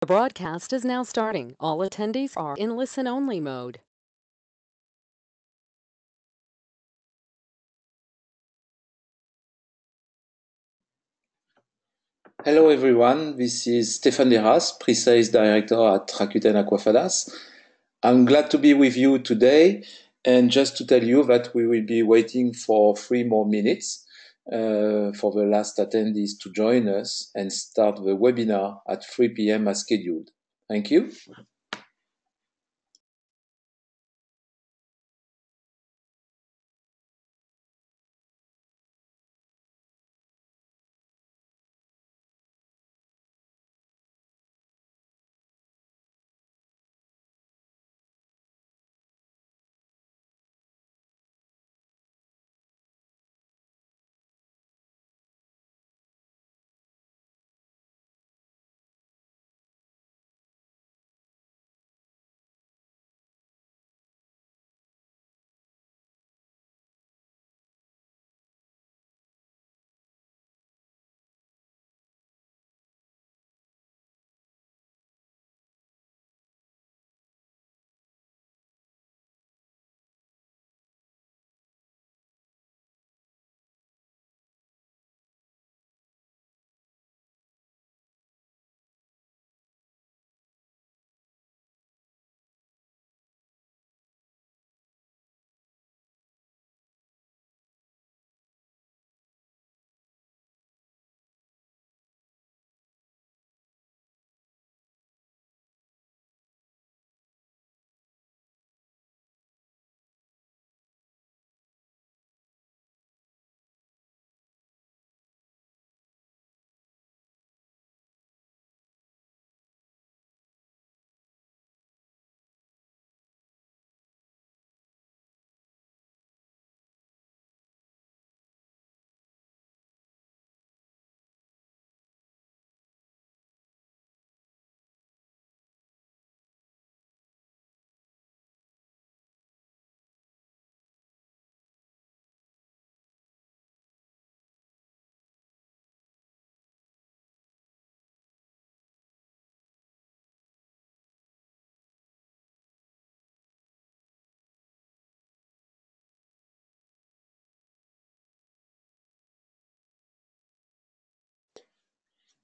The broadcast is now starting. All attendees are in listen-only mode. Hello everyone, this is Stefan Deras, Pre-Sales Director at Rakuten Aquafadas. I'm glad to be with you today, and just to tell you that we will be waiting for 3 more minutes for the last attendees to join us and start the webinar at 3 p.m. as scheduled. Thank you.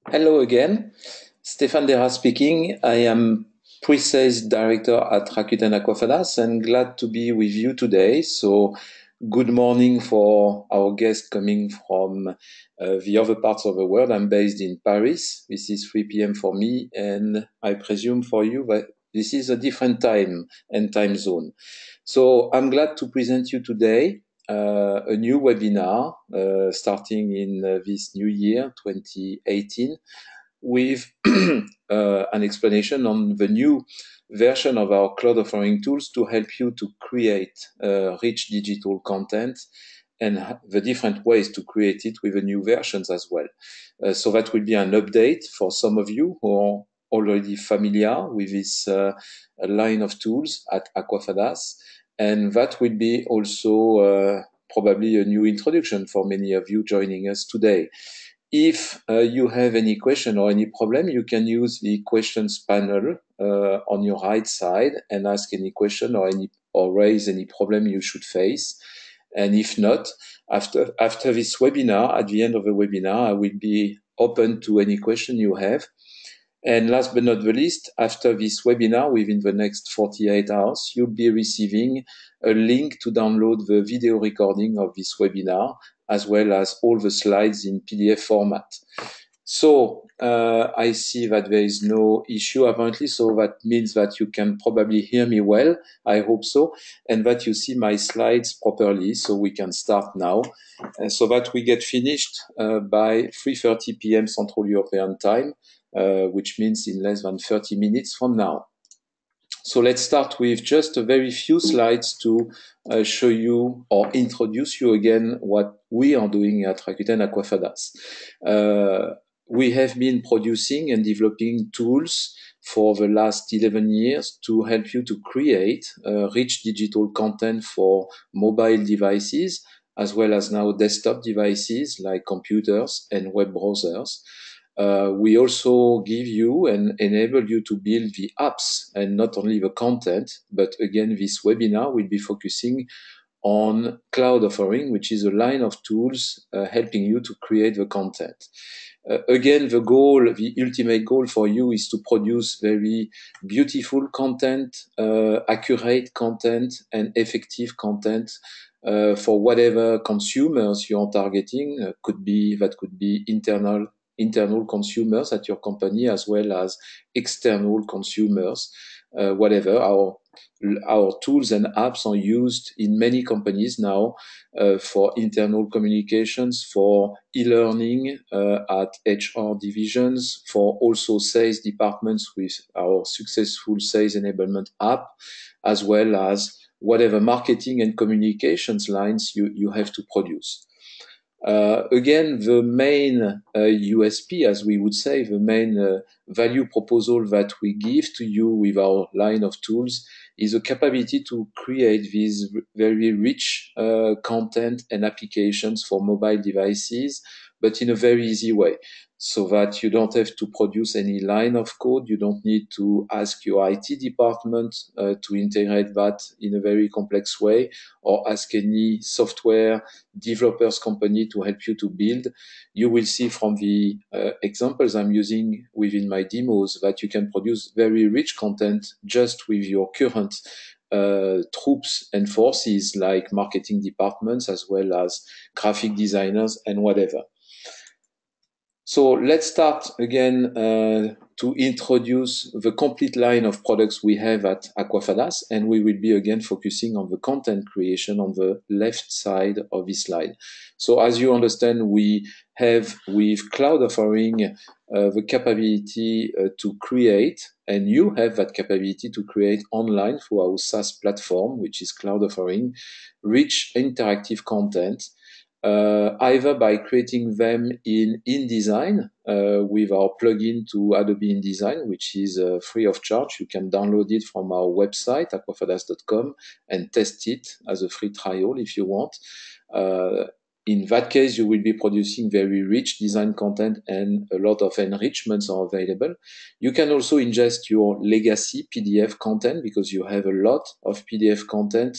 Hello again, Stefan Deras speaking. I am Pre-Sales Director at Rakuten Aquafadas and glad to be with you today. So good morning for our guests coming from the other parts of the world. I'm based in Paris. This is 3 p.m. for me, and I presume for you that this is a different time and time zone. So I'm glad to present you today a new webinar starting in this new year, 2018, with an explanation on the new version of our cloud offering tools to help you to create rich digital content and the different ways to create it with the new versions as well. So that will be an update for some of you who are already familiar with this line of tools at Aquafadas. And that will be also probably a new introduction for many of you joining us today. If you have any question or any problem, you can use the questions panel on your right side and ask any question or raise any problem you should face. And if not, after this webinar, at the end of the webinar, I will be open to any question you have. And last but not the least, after this webinar, within the next 48 hours, you'll be receiving a link to download the video recording of this webinar, as well as all the slides in PDF format. So I see that there is no issue apparently, so that means that you can probably hear me well, I hope so, and that you see my slides properly, so we can start now, so that we get finished by 3:30 p.m. Central European Time, which means in less than 30 minutes from now. So let's start with just a very few slides to show you or introduce you again what we are doing at Rakuten Aquafadas. We have been producing and developing tools for the last 11 years to help you to create rich digital content for mobile devices, as well as now desktop devices like computers and web browsers. We also give you and enable you to build the apps and not only the content, but again, this webinar will be focusing on cloud offering, which is a line of tools helping you to create the content. Again, the ultimate goal for you is to produce very beautiful content, accurate content, and effective content for whatever consumers you're targeting. Could be internal consumers at your company as well as external consumers. Whatever our tools and apps are used in many companies now for internal communications, for e-learning at HR divisions, for also sales departments with our successful sales enablement app, as well as whatever marketing and communications lines you have to produce. Again, the main USP, as we would say, the main value proposal that we give to you with our line of tools is a capability to create these very rich content and applications for mobile devices, but in a very easy way, so that you don't have to produce any line of code. You don't need to ask your IT department to integrate that in a very complex way, or ask any software developers company to help you to build. You will see from the examples I'm using within my demos that you can produce very rich content just with your current troops and forces, like marketing departments as well as graphic designers and whatever. So let's start again to introduce the complete line of products we have at Aquafadas, and we will be again focusing on the content creation on the left side of this slide. So as you understand, we have with cloud offering the capability to create, and you have that capability to create online through our SaaS platform, which is cloud offering, rich interactive content. Either by creating them in InDesign with our plugin to Adobe InDesign, which is free of charge. You can download it from our website, aquafadas.com, and test it as a free trial if you want. In that case, you will be producing very rich design content, and a lot of enrichments are available. You can also ingest your legacy PDF content, because you have a lot of PDF content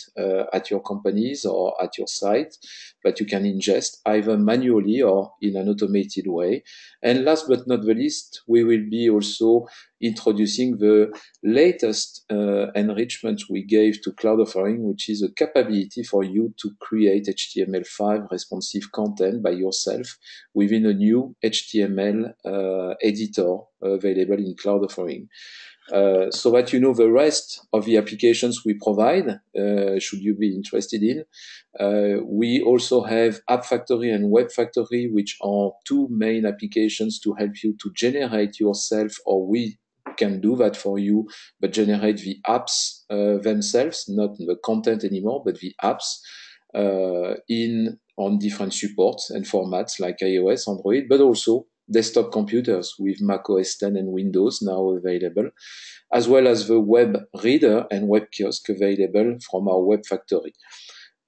at your companies or at your site that you can ingest either manually or in an automated way. And last but not the least, we will be also introducing the latest enrichment we gave to cloud offering, which is a capability for you to create HTML5 responsive content by yourself within a new HTML editor available in cloud offering. So that you know the rest of the applications we provide, should you be interested in. We also have App Factory and Web Factory, which are two main applications to help you to generate yourself, or we can do that for you, but generate the apps themselves, not the content anymore, but the apps on different supports and formats like iOS, Android, but also desktop computers with Mac OS X and Windows now available, as well as the web reader and web kiosk available from our Web Factory.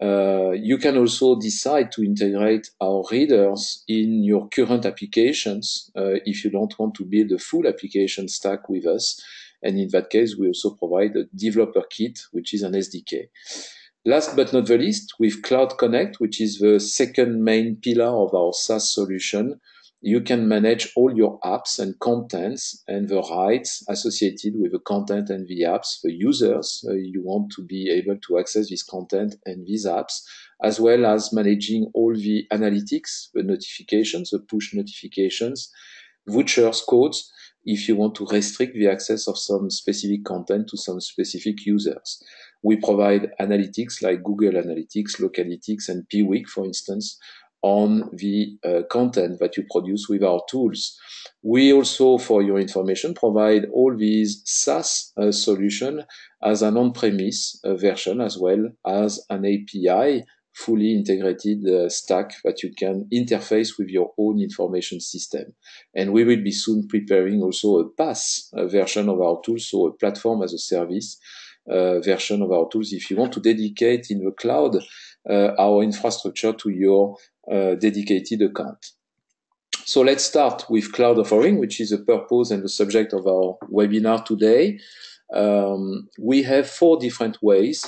You can also decide to integrate our readers in your current applications if you don't want to build a full application stack with us. And in that case, we also provide a developer kit, which is an SDK. Last but not the least, with Cloud Connect, which is the second main pillar of our SaaS solution, you can manage all your apps and contents and the rights associated with the content and the apps, the users. You want to be able to access this content and these apps, as well as managing all the analytics, the notifications, the push notifications, vouchers, codes, if you want to restrict the access of some specific content to some specific users. We provide analytics like Google Analytics, Localytics, and Piwik, for instance, on the content that you produce with our tools. We also, for your information, provide all these SaaS solution as an on-premise version, as well as an API fully integrated stack that you can interface with your own information system. And we will be soon preparing also a PaaS version of our tools, so a platform as a service version of our tools, if you want to dedicate in the cloud our infrastructure to your dedicated account. So let's start with cloud offering, which is the purpose and the subject of our webinar today. We have 4 different ways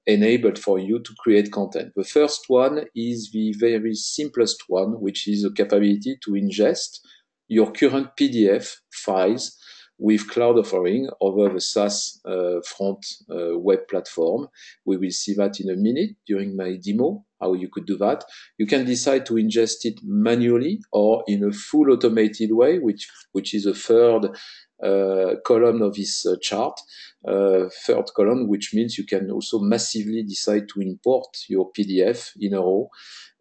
enabled for you to create content. The first one is the very simplest one, which is the capability to ingest your current PDF files with cloud offering over the SaaS front web platform. We will see that in a minute during my demo, how you could do that. You can decide to ingest it manually or in a full automated way, which is a third column of this chart, third column, which means you can also massively decide to import your PDF in a row.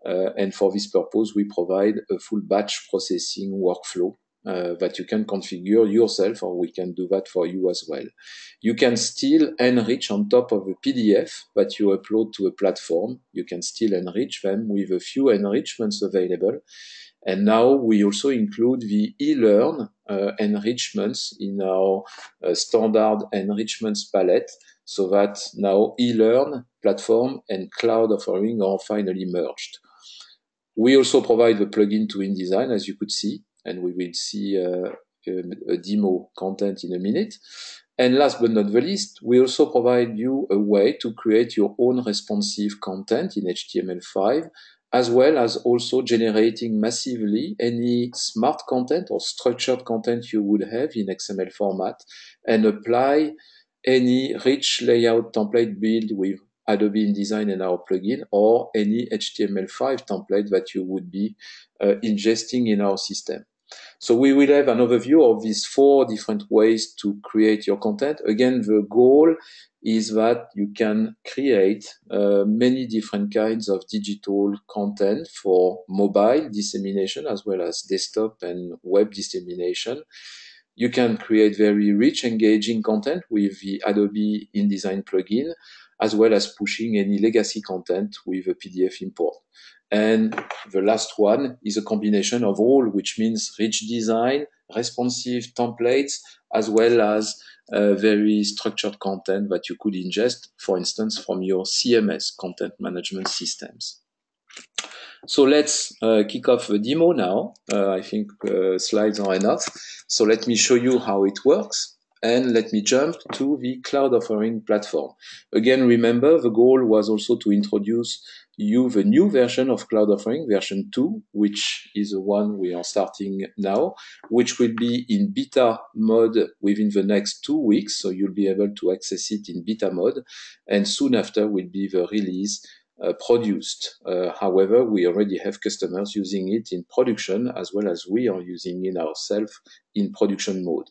And for this purpose, we provide a full batch processing workflow that you can configure yourself, or we can do that for you as well. You can still enrich on top of a PDF that you upload to a platform. You can still enrich them with a few enrichments available. And now we also include the eLearn enrichments in our standard enrichments palette, so that now eLearn platform and cloud offering are finally merged. We also provide the plugin to InDesign, as you could see, and we will see a demo content in a minute. And last but not the least, we also provide you a way to create your own responsive content in HTML5, as well as also generating massively any smart content or structured content you would have in XML format, and apply any rich layout template built with Adobe InDesign and our plugin, or any HTML5 template that you would be ingesting in our system. So we will have an overview of these 4 different ways to create your content. Again, the goal is that you can create many different kinds of digital content for mobile dissemination as well as desktop and web dissemination. You can create very rich, engaging content with the Adobe InDesign plugin, as well as pushing any legacy content with a PDF import. And the last one is a combination of all, which means rich design, responsive templates, as well as very structured content that you could ingest, for instance, from your CMS, content management systems. So let's kick off the demo now. I think slides are enough. So let me show you how it works. And let me jump to the cloud offering platform. Again, remember, the goal was also to introduce you the new version of cloud offering, version 2, which is the one we are starting now, which will be in beta mode within the next 2 weeks. So you'll be able to access it in beta mode. And soon after will be the release produced. However, we already have customers using it in production, as well as we are using it ourselves in production mode.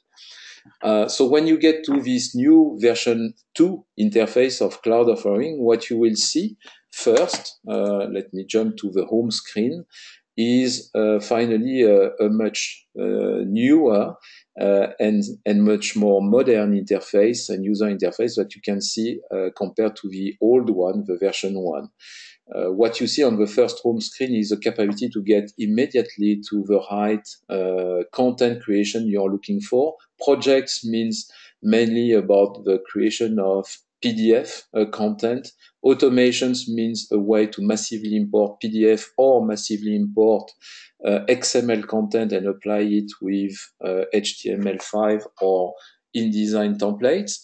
So when you get to this new version 2 interface of cloud offering, what you will see first, let me jump to the home screen, is finally a much newer and much more modern interface and user interface that you can see compared to the old one, the version 1. What you see on the first home screen is the capability to get immediately to the right content creation you're looking for. Projects means mainly about the creation of PDF content. Automations means a way to massively import PDF or massively import XML content and apply it with HTML5 or InDesign templates.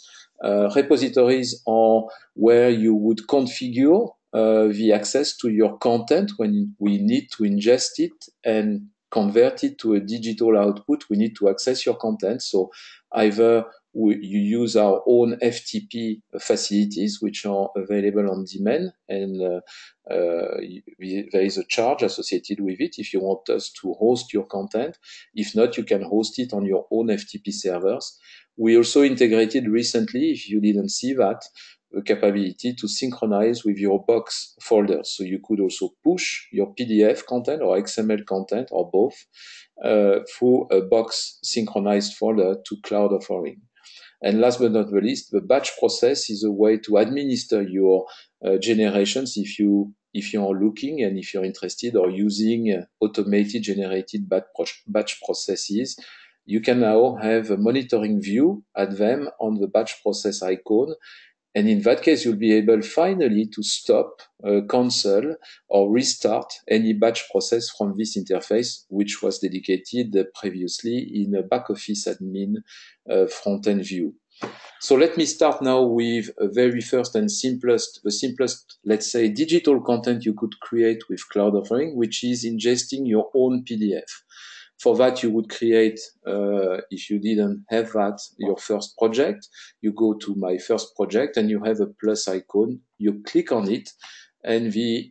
Repositories are where you would configure the access to your content when we need to ingest it and convert it to a digital output. We need to access your content. So either you use our own FTP facilities, which are available on demand, and there is a charge associated with it if you want us to host your content. If not, you can host it on your own FTP servers. We also integrated recently, if you didn't see that, the capability to synchronize with your Box folder. So you could also push your PDF content or XML content or both through a Box synchronized folder to cloud offering. And last but not the least, the batch process is a way to administer your generations if you are looking and if you're interested or using automated generated batch processes. You can now have a monitoring view at them on the batch process icon, And in that case, you'll be able finally to stop, cancel, or restart any batch process from this interface, which was dedicated previously in a back office admin front-end view. So let me start now with a very first and the simplest, let's say, digital content you could create with Cloud Offering, which is ingesting your own PDF. For that, you would create, if you didn't have that, your first project, you go to My First Project and you have a plus icon, you click on it, and the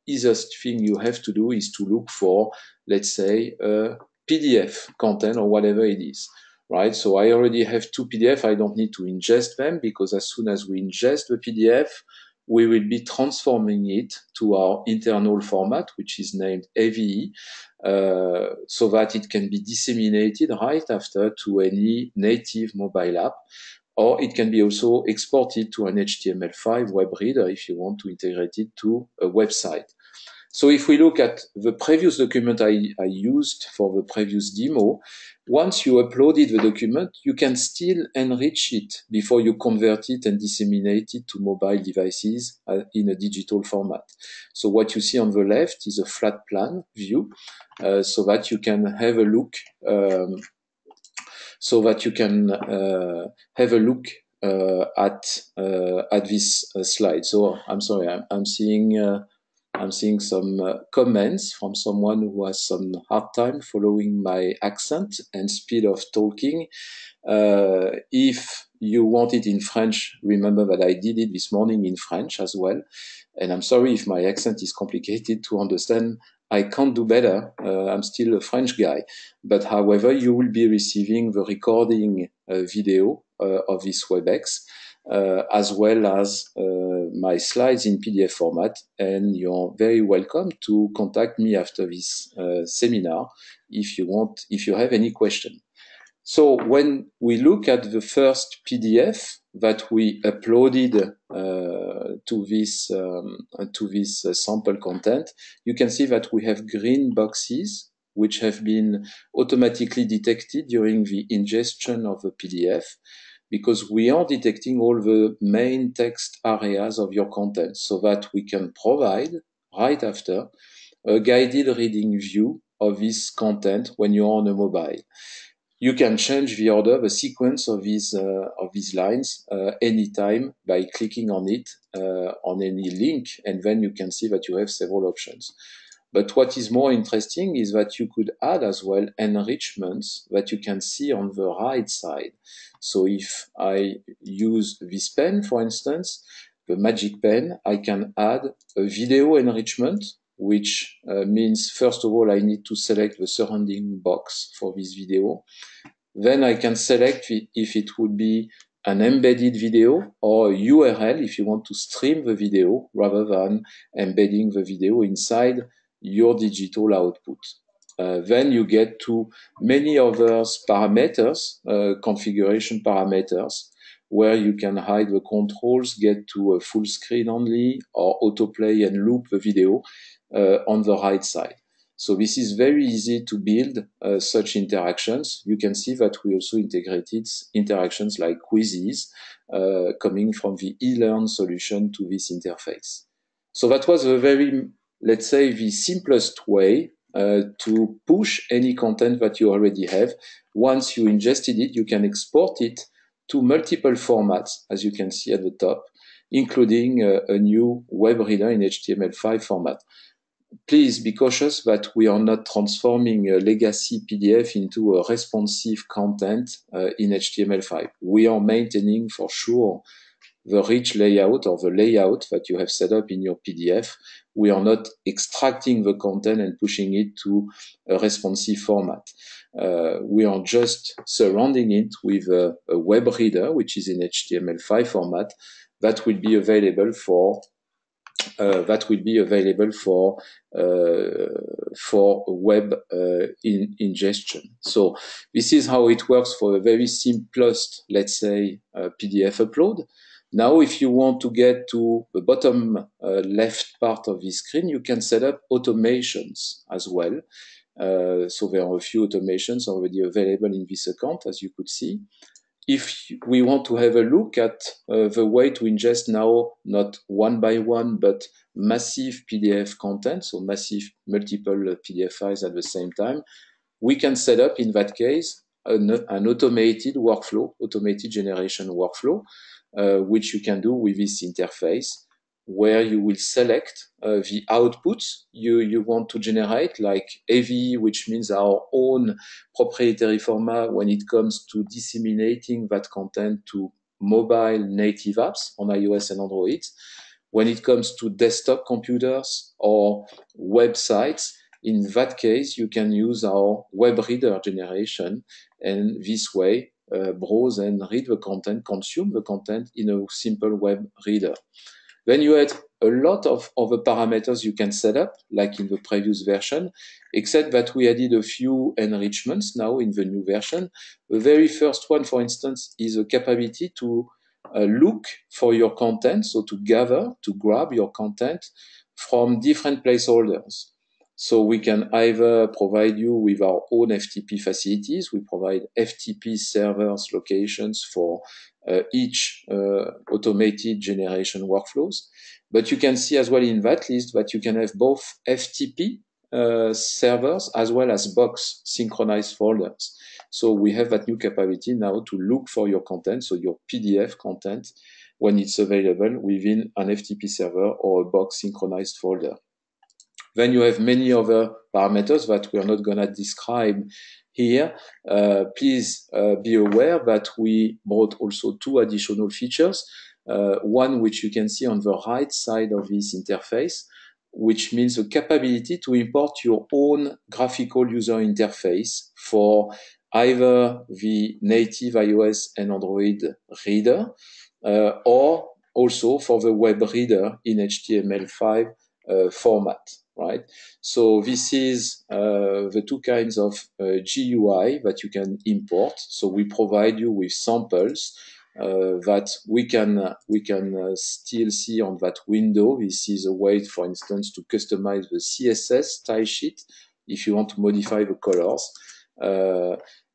easiest thing you have to do is to look for, let's say, PDF content or whatever it is. Right, so I already have 2 PDF. I don't need to ingest them because as soon as we ingest the PDF, we will be transforming it to our internal format, which is named AVE, so that it can be disseminated right after to any native mobile app, or it can be also exported to an HTML5 web reader if you want to integrate it to a website. So if we look at the previous document I used for the previous demo, once you uploaded the document, you can still enrich it before you convert it and disseminate it to mobile devices in a digital format. So what you see on the left is a flat plan view, so that you can have a look, at this slide. So I'm sorry, I'm seeing some comments from someone who has some hard time following my accent and speed of talking. If you want it in French, remember that I did it this morning in French as well. And I'm sorry if my accent is complicated to understand. I can't do better. I'm still a French guy. But however, you will be receiving the recording video of this WebEx, as well as my slides in PDF format, and you're very welcome to contact me after this seminar if you have any question. So when we look at the first PDF that we uploaded to this sample content, you can see that we have green boxes which have been automatically detected during the ingestion of the PDF, because we are detecting all the main text areas of your content so that we can provide right after a guided reading view of this content when you're on a mobile. You can change the order, the sequence of these lines anytime by clicking on it on any link, and then you can see that you have several options. But what is more interesting is that you could add as well enrichments that you can see on the right side. So if I use this pen, for instance, the Magic Pen, I can add a video enrichment, which means, first of all, I need to select the surrounding box for this video. Then I can select if it would be an embedded video or a URL if you want to stream the video rather than embedding the video inside your digital output. Then you get to many other parameters, configuration parameters, where you can hide the controls, get to a full screen only, or autoplay and loop the video on the right side. So this is very easy to build such interactions. You can see that we also integrated interactions like quizzes coming from the eLearn solution to this interface. So that was a very, let's say, the simplest way to push any content that you already have. Once you ingested it, you can export it to multiple formats, as you can see at the top, including a new web reader in HTML5 format. Please be cautious that we are not transforming a legacy PDF into a responsive content in HTML5. We are maintaining for sure the rich layout or the layout that you have set up in your PDF. We are not extracting the content and pushing it to a responsive format. We are just surrounding it with a web reader, which is in HTML5 format, that will be available for web ingestion. So this is how it works for a very simplest, let's say, PDF upload. Now, if you want to get to the bottom left part of the screen, you can set up automations as well. So there are a few automations already available in this account, as you could see. if we want to have a look at the way to ingest now, not one by one, but massive PDF content, so massive multiple PDF files at the same time, we can set up, in that case, an automated workflow, automated generation workflow, which you can do with this interface, where you will select the outputs you want to generate, like AV, which means our own proprietary format when it comes to disseminating that content to mobile native apps on iOS and Android. When it comes to desktop computers or websites, in that case, you can use our web reader generation, and this way browse and read the content, consume the content in a simple web reader. Then you add a lot of other parameters you can set up, like in the previous version, except that we added a few enrichments now in the new version. The very first one, for instance, is a capability to look for your content, so to gather, to grab your content from different placeholders. So we can either provide you with our own FTP facilities. We provide FTP servers locations for each automated generation workflows. But you can see as well in that list that you can have both FTP servers as well as box synchronized folders. So we have that new capability now to look for your content, so your PDF content, when it's available within an FTP server or a box synchronized folder. Then you have many other parameters that we are not going to describe here. Please be aware that we brought also two additional features. One which you can see on the right side of this interface, which means the capability to import your own graphical user interface for either the native iOS and Android reader, or also for the web reader in HTML5 format. Right? So this is the two kinds of GUI that you can import. So we provide you with samples that we can still see on that window. This is a way, for instance, to customize the CSS style sheet if you want to modify the colors.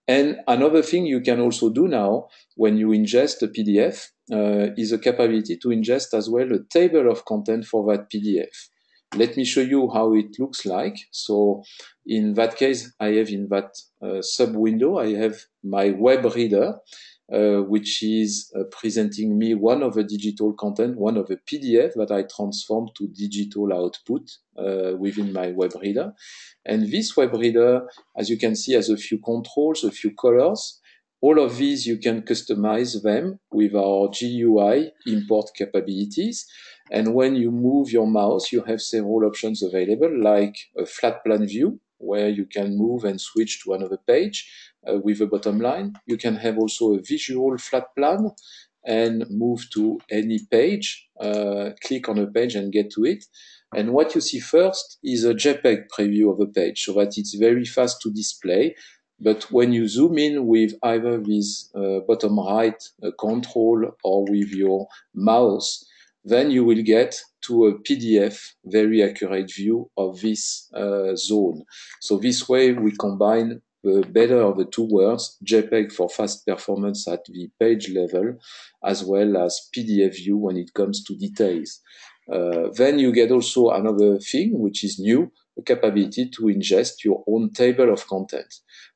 And another thing you can also do now when you ingest a PDF is a capability to ingest as well a table of content for that PDF. Let me show you how it looks like. So in that case, I have in that sub window, I have my web reader, which is presenting me one of the digital content, one of the PDF that I transform to digital output within my web reader. And this web reader, as you can see, has a few controls, a few colors. All of these, you can customize them with our GUI import capabilities. And when you move your mouse, you have several options available, like a flat plan view, where you can move and switch to another page with a bottom line. You can have also a visual flat plan and move to any page, click on a page and get to it. And what you see first is a JPEG preview of a page, so that it's very fast to display. But when you zoom in with either this bottom right control or with your mouse, then you will get to a PDF very accurate view of this zone. So this way we combine the better of the two worlds, JPEG for fast performance at the page level, as well as PDF view when it comes to details. Then you get also another thing which is new, the capability to ingest your own table of content.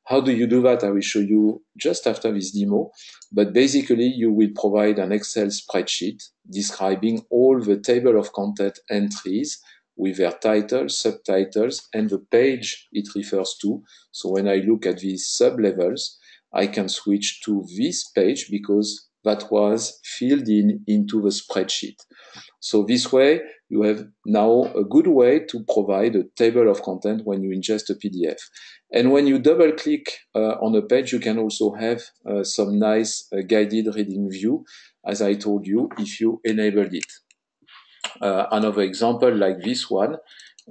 How do you do that? I will show you just after this demo. But basically, you will provide an Excel spreadsheet describing all the table of content entries with their titles, subtitles, and the page it refers to. So when I look at these sub-levels, I can switch to this page because that was filled into the spreadsheet. So this way, you have now a good way to provide a table of content when you ingest a PDF. And when you double click on a page, you can also have some nice guided reading view, as I told you, if you enabled it. Another example like this one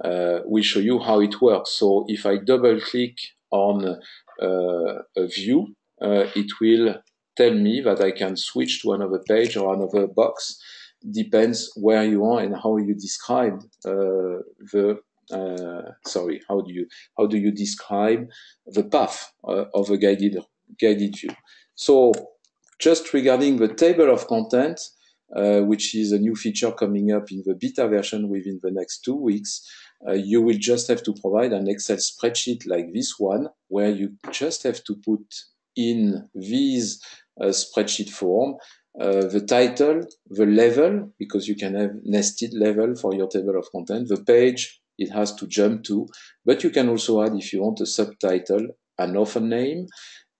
will show you how it works. So if I double click on a view, it will tell me that I can switch to another page or another box. Depends where you are and how you describe how do you describe the path of a guided view. So just regarding the table of content, which is a new feature coming up in the beta version within the next 2 weeks, you will just have to provide an Excel spreadsheet like this one, where you just have to put in this spreadsheet form the title, the level, because you can have nested level for your table of content, the page it has to jump to, but you can also add, if you want, a subtitle, an author name,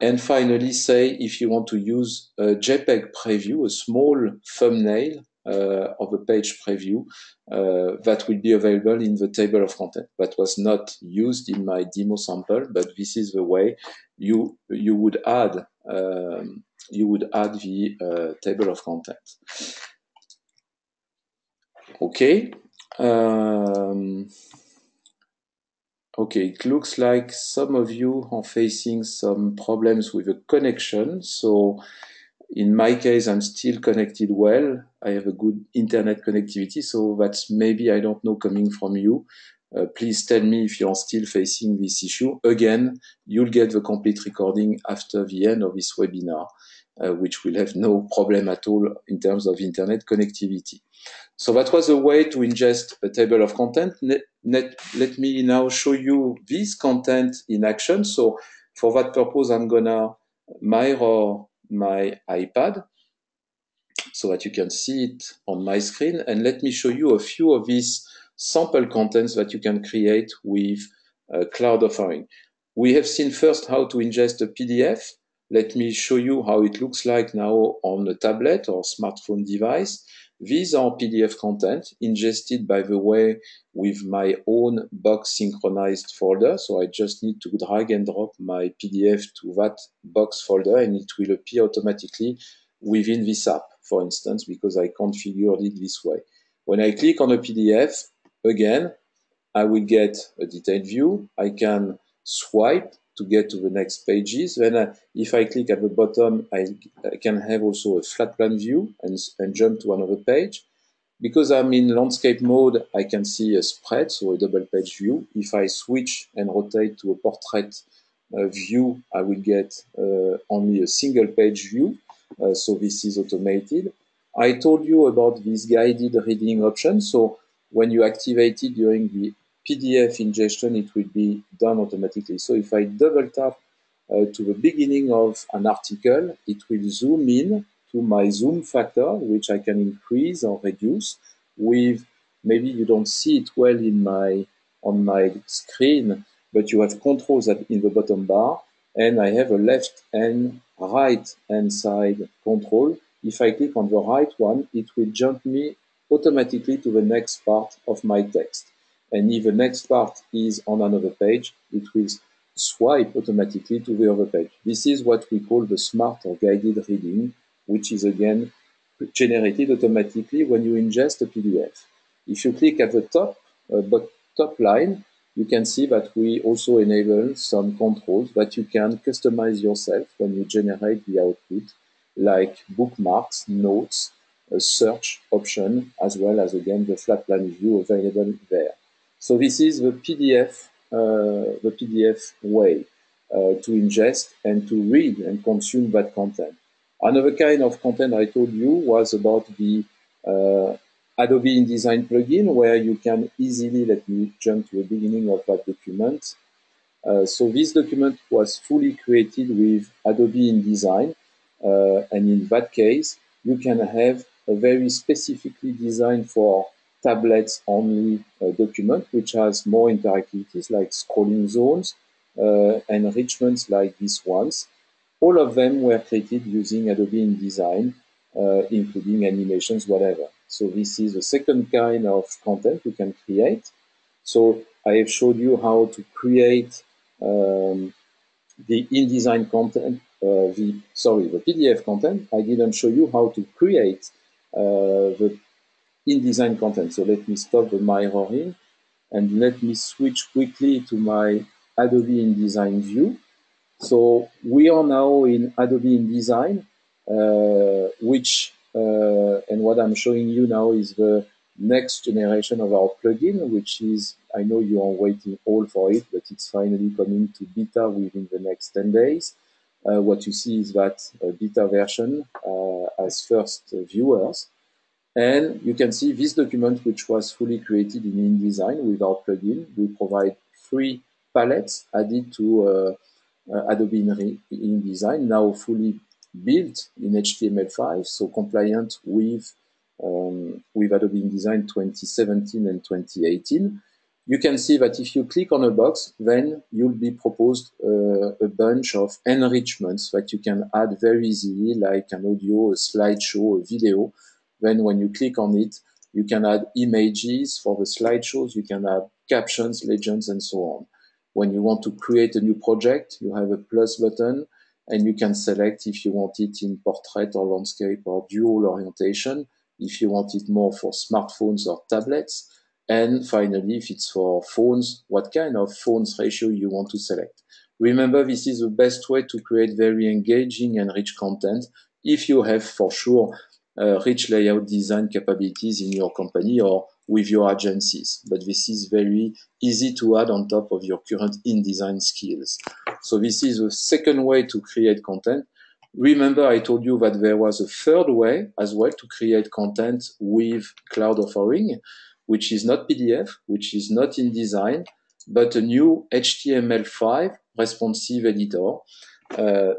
and finally say if you want to use a JPEG preview, a small thumbnail of a page preview that will be available in the table of content. That was not used in my demo sample, but this is the way you would add the table of content. Okay. Okay, it looks like some of you are facing some problems with the connection. So in my case, I'm still connected well. I have a good internet connectivity, so that's maybe, I don't know, coming from you. Please tell me if you're still facing this issue. Again, you'll get the complete recording after the end of this webinar, which will have no problem at all in terms of internet connectivity. So that was a way to ingest a table of content. Let me now show you this content in action. So for that purpose, I'm gonna mirror my iPad so that you can see it on my screen. And let me show you a few of these sample contents that you can create with Cloud Authoring. We have seen first how to ingest a PDF. Let me show you how it looks like now on a tablet or smartphone device. These are PDF content ingested, by the way, with my own Box synchronized folder. So I just need to drag and drop my PDF to that Box folder and it will appear automatically within this app, for instance, because I configured it this way. When I click on a PDF, again, I will get a detailed view. I can swipe to get to the next pages. Then if I click at the bottom, I can have also a flat plan view and jump to another page. Because I'm in landscape mode, I can see a spread, so a double page view. If I switch and rotate to a portrait view, I will get only a single page view. So this is automated. I told you about this guided reading option. So when you activate it during the PDF ingestion, it will be done automatically. So if I double tap to the beginning of an article, it will zoom in to my zoom factor, which I can increase or reduce with, maybe you don't see it well on my screen, but you have controls in the bottom bar, and I have a left and right hand side control. If I click on the right one, it will jump me automatically to the next part of my text. And if the next part is on another page, it will swipe automatically to the other page. This is what we call the smart or guided reading, which is again generated automatically when you ingest a PDF. If you click at the top line, you can see that we also enable some controls that you can customize yourself when you generate the output, like bookmarks, notes, a search option, as well as again the flat plan view available there. So this is the PDF way to ingest and to read and consume that content. Another kind of content I told you was about the Adobe InDesign plugin, where you can easily, let me jump to the beginning of that document. So this document was fully created with Adobe InDesign, and in that case, you can have a very specifically designed for tablets only document, which has more interactivities like scrolling zones, enrichments like these ones. All of them were created using Adobe InDesign, including animations, whatever. So this is the second kind of content you can create. So I have showed you how to create the InDesign content, the PDF content. I didn't show you how to create the InDesign content. So let me stop the mirroring and let me switch quickly to my Adobe InDesign view. So we are now in Adobe InDesign, and what I'm showing you now is the next generation of our plugin, which is, I know you are waiting all for it, but it's finally coming to beta within the next 10 days. what you see is that beta version as first viewers. And you can see this document, which was fully created in InDesign with our plugin. We provide free palettes added to Adobe InDesign, now fully built in HTML5, so compliant with Adobe InDesign 2017 and 2018. You can see that if you click on a box, then you'll be proposed a bunch of enrichments that you can add very easily, like an audio, a slideshow, a video. Then when you click on it, you can add images for the slideshows, you can add captions, legends, and so on. When you want to create a new project, you have a plus button, and you can select if you want it in portrait or landscape or dual orientation, if you want it more for smartphones or tablets, and finally, if it's for phones, what kind of phones ratio you want to select. Remember, this is the best way to create very engaging and rich content if you have, for sure, rich layout design capabilities in your company or with your agencies. But this is very easy to add on top of your current InDesign skills. So this is the second way to create content. Remember, I told you that there was a third way as well to create content with Cloud Authoring, which is not PDF, which is not InDesign, but a new HTML5 responsive editor.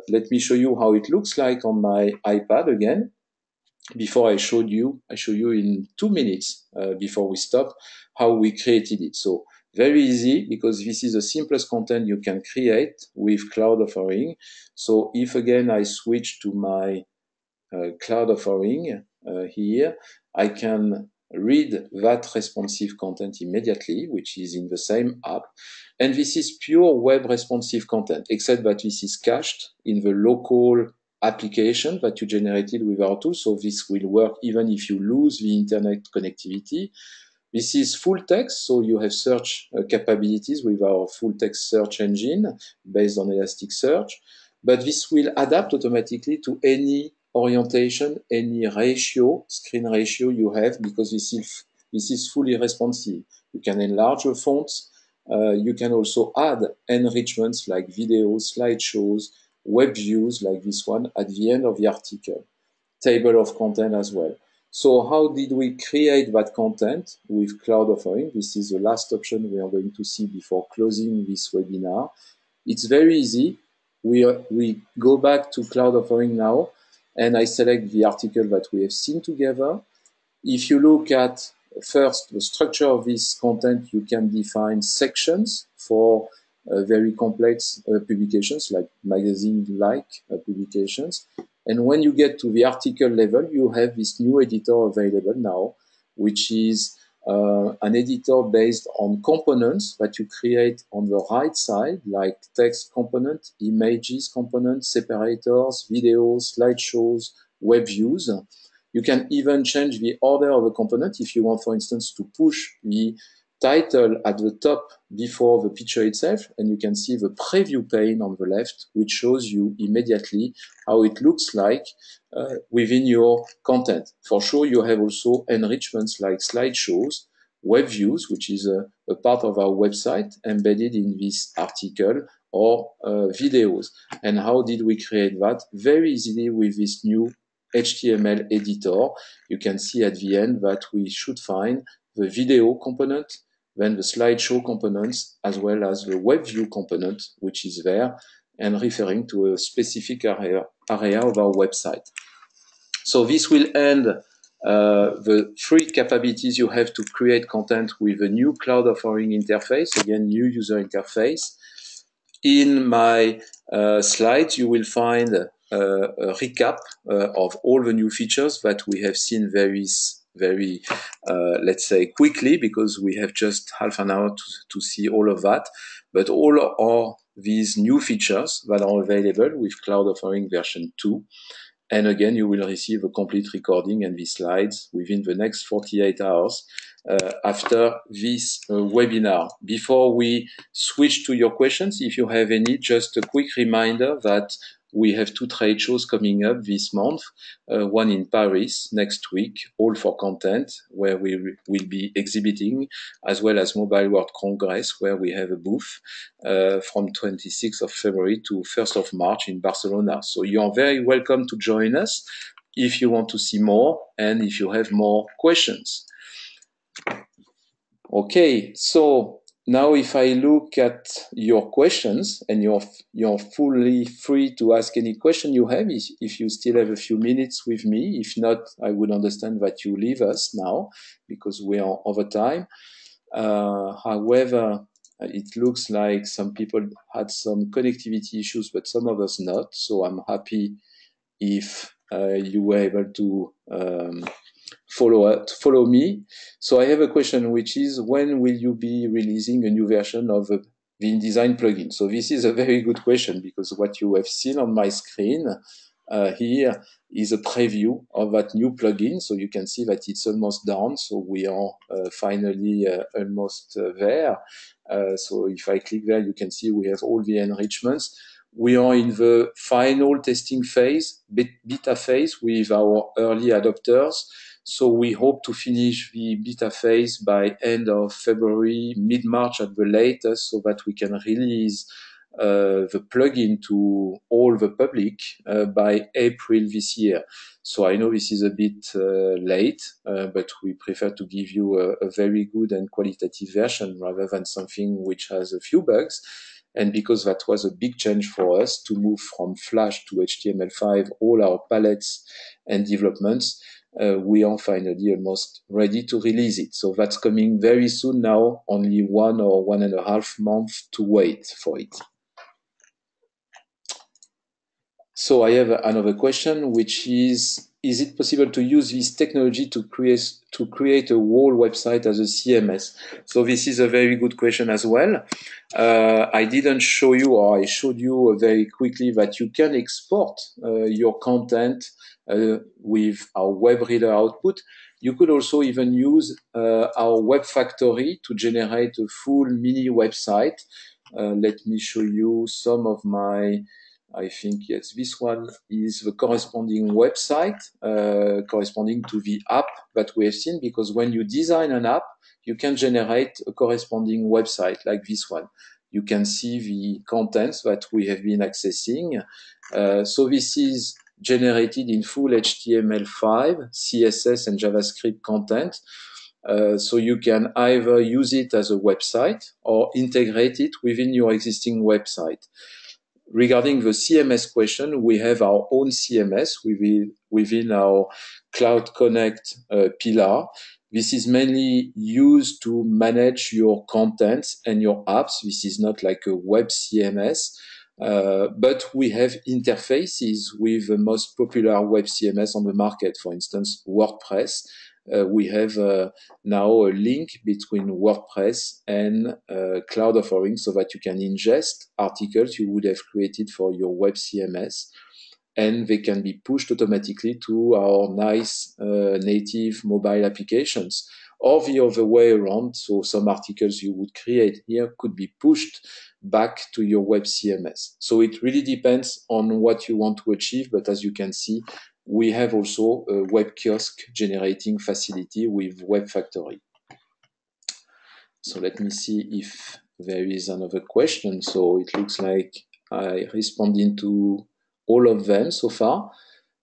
Let me show you how it looks like on my iPad again. Before I show you in 2 minutes before we stop how we created it. So very easy, because this is the simplest content you can create with Cloud Authoring. So if again I switch to my Cloud Authoring here, I can read that responsive content immediately, which is in the same app. And this is pure web responsive content, except that this is cached in the local application that you generated with our tool. So this will work even if you lose the internet connectivity. This is full text, so you have search capabilities with our full text search engine based on Elasticsearch. But this will adapt automatically to any orientation, any ratio, screen ratio you have, because this is fully responsive. You can enlarge the fonts. You can also add enrichments like videos, slideshows, web views like this one at the end of the article, table of content as well. So how did we create that content with Cloud Authoring? This is the last option we are going to see before closing this webinar. It's very easy. We go back to Cloud Authoring now, and I select the article that we have seen together. If you look at first the structure of this content, you can define sections for very complex publications like magazine-like publications. And when you get to the article level, you have this new editor available now, which is an editor based on components that you create on the right side, like text component, images component, separators, videos, slideshows, web views. You can even change the order of a component if you want, for instance, to push the title at the top before the picture itself, and you can see the preview pane on the left, which shows you immediately how it looks like within your content. For sure, you have also enrichments like slideshows, web views, which is a part of our website embedded in this article, or videos. And how did we create that? Very easily with this new HTML editor. You can see at the end that we should find the video component, then the slideshow components, as well as the web view component, which is there, and referring to a specific area of our website. So this will end the free capabilities you have to create content with a new Cloud Authoring interface, again, new user interface. In my slides, you will find a recap of all the new features that we have seen very, let's say, quickly, because we have just half an hour to see all of that. But all are these new features that are available with Cloud Authoring version 2. And again, you will receive a complete recording and these slides within the next 48 hours after this webinar. Before we switch to your questions, if you have any, just a quick reminder that we have 2 trade shows coming up this month, one in Paris next week, All for Content, where we will be exhibiting, as well as Mobile World Congress, where we have a booth from 26th of February to 1st of March in Barcelona. So you are very welcome to join us if you want to see more and if you have more questions. Okay, so now if I look at your questions, and you're fully free to ask any question you have if you still have a few minutes with me. If not, I would understand that you leave us now because we are over time. However, it looks like some people had some connectivity issues, but some of us not. So I'm happy if you were able to follow me. So I have a question, which is, when will you be releasing a new version of the InDesign plugin? So this is a very good question, because what you have seen on my screen here is a preview of that new plugin. So you can see that it's almost done. So we are finally almost there. So if I click there, you can see we have all the enrichments. We are in the final testing phase, beta phase, with our early adopters. So we hope to finish the beta phase by end of February, mid-March at the latest, so that we can release the plugin to all the public by April this year. So I know this is a bit late, but we prefer to give you a very good and qualitative version rather than something which has a few bugs. And because that was a big change for us to move from Flash to HTML5, all our palettes and developments, we are finally almost ready to release it. So that's coming very soon now, only 1 or 1.5 months to wait for it. So I have another question, which is it possible to use this technology to create a whole website as a CMS? So this is a very good question as well. I didn't show you, or I showed you very quickly, that you can export your content with our web reader output. You could also even use our web factory to generate a full mini website. Let me show you some of my, I think, yes, this one is the corresponding website corresponding to the app that we have seen, because when you design an app, you can generate a corresponding website like this one. You can see the contents that we have been accessing. So this is generated in full HTML5, CSS, and JavaScript content. So you can either use it as a website or integrate it within your existing website. Regarding the CMS question, we have our own CMS within our Cloud Connect pillar. This is mainly used to manage your contents and your apps. This is not like a web CMS, but we have interfaces with the most popular web CMS on the market. For instance, WordPress. We have now a link between WordPress and Cloud Offering, so that you can ingest articles you would have created for your web CMS, and they can be pushed automatically to our nice native mobile applications, or the other way around. So some articles you would create here could be pushed back to your web CMS. So it really depends on what you want to achieve, but as you can see, we have also a web kiosk generating facility with Web Factory. So let me see if there is another question. So it looks like I responded to all of them so far.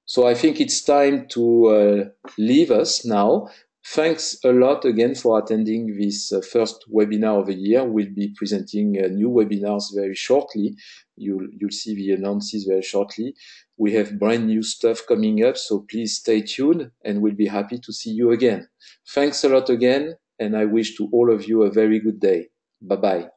So I think it's time to leave us now. Thanks a lot again for attending this first webinar of the year. We'll be presenting new webinars very shortly. You'll see the announcements very shortly. We have brand new stuff coming up, so please stay tuned, and we'll be happy to see you again. Thanks a lot again, and I wish to all of you a very good day. Bye-bye.